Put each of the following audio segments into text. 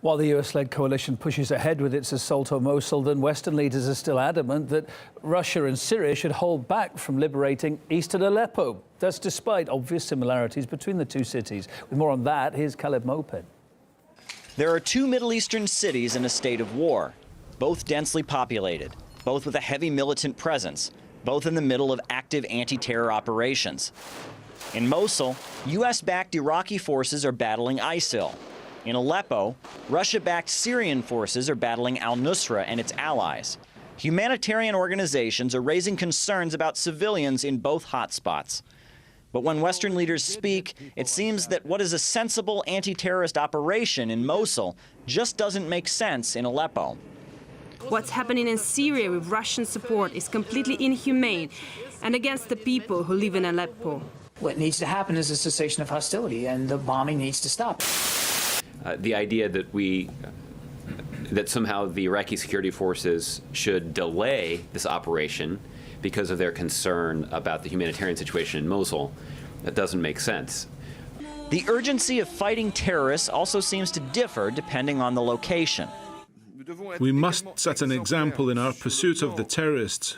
While the US-led coalition pushes ahead with its assault on Mosul, then Western leaders are still adamant that Russia and Syria should hold back from liberating eastern Aleppo. That's despite obvious similarities between the two cities. With more on that, here's Caleb Moped. There are two Middle Eastern cities in a state of war, both densely populated, both with a heavy militant presence, both in the middle of active anti-terror operations. In Mosul, US-backed Iraqi forces are battling ISIL. In Aleppo, Russia-backed Syrian forces are battling al-Nusra and its allies. Humanitarian organizations are raising concerns about civilians in both hotspots. But when Western leaders speak, it seems that what is a sensible anti-terrorist operation in Mosul just doesn't make sense in Aleppo. What's happening in Syria with Russian support is completely inhumane and against the people who live in Aleppo. What needs to happen is a cessation of hostility, and the bombing needs to stop. The idea that somehow the Iraqi security forces should delay this operation because of their concern about the humanitarian situation in Mosul, that doesn't make sense. The urgency of fighting terrorists also seems to differ depending on the location. We must set an example in our pursuit of the terrorists.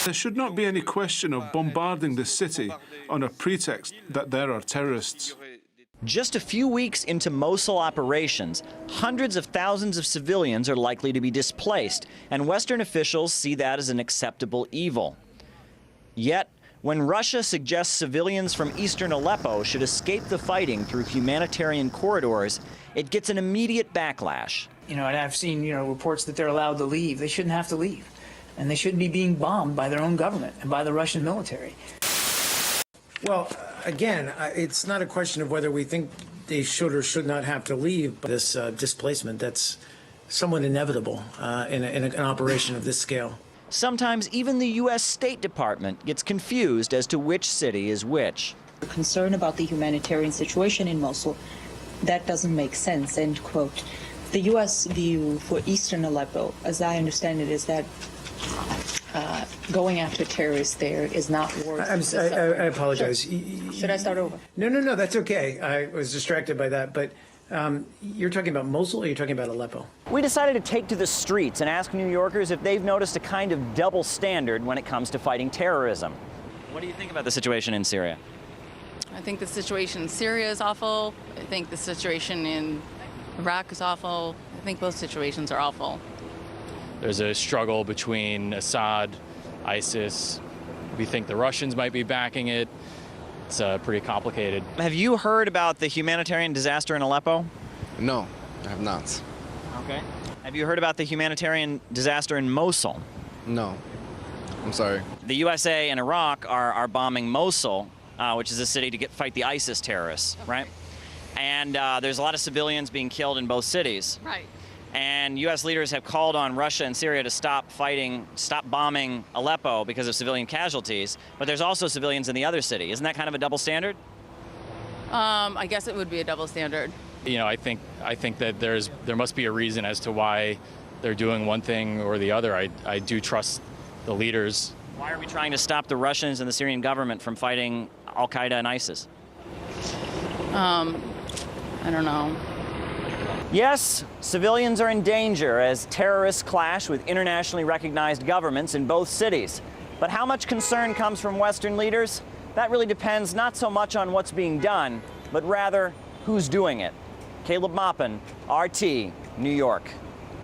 There should not be any question of bombarding the city on a pretext that there are terrorists. Just a few weeks into Mosul operations, hundreds of thousands of civilians are likely to be displaced, and Western officials see that as an acceptable evil. Yet, when Russia suggests civilians from eastern Aleppo should escape the fighting through humanitarian corridors, it gets an immediate backlash. And I've seen, reports that they're allowed to leave. They shouldn't have to leave. And they shouldn't be being bombed by their own government and by the Russian military. Well, again, it's not a question of whether we think they should or should not have to leave. This displacement, that's somewhat inevitable in an operation of this scale. Sometimes even the U.S. State Department gets confused as to which city is which. The concern about the humanitarian situation in Mosul, that doesn't make sense, end quote. The U.S. view for eastern Aleppo, as I understand it, is that going after terrorists there is not worth I apologize. Sure. Should I start over? No, that's okay. I was distracted by that. But you're talking about Mosul or you're talking about Aleppo? We decided to take to the streets and ask New Yorkers if they've noticed a kind of double standard when it comes to fighting terrorism. What do you think about the situation in Syria? I think the situation in Syria is awful. I think the situation in Iraq is awful. I think both situations are awful. There's a struggle between Assad, ISIS. We think the Russians might be backing it. It's pretty complicated. Have you heard about the humanitarian disaster in Aleppo? No, I have not. Okay. Have you heard about the humanitarian disaster in Mosul? No. I'm sorry. The USA and Iraq are bombing Mosul, which is a city to fight the ISIS terrorists, right? And there's a lot of civilians being killed in both cities. Right. And U.S. leaders have called on Russia and Syria to stop bombing Aleppo because of civilian casualties, but there's also civilians in the other city. Isn't that kind of a double standard? I guess it would be a double standard. I think that there must be a reason as to why they're doing one thing or the other. I do trust the leaders. Why are we trying to stop the Russians and the Syrian government from fighting al-Qaeda and ISIS? I don't know. Yes, civilians are in danger as terrorists clash with internationally recognized governments in both cities. But how much concern comes from Western leaders? That really depends not so much on what's being done, but rather who's doing it. Caleb Maupin, RT, New York.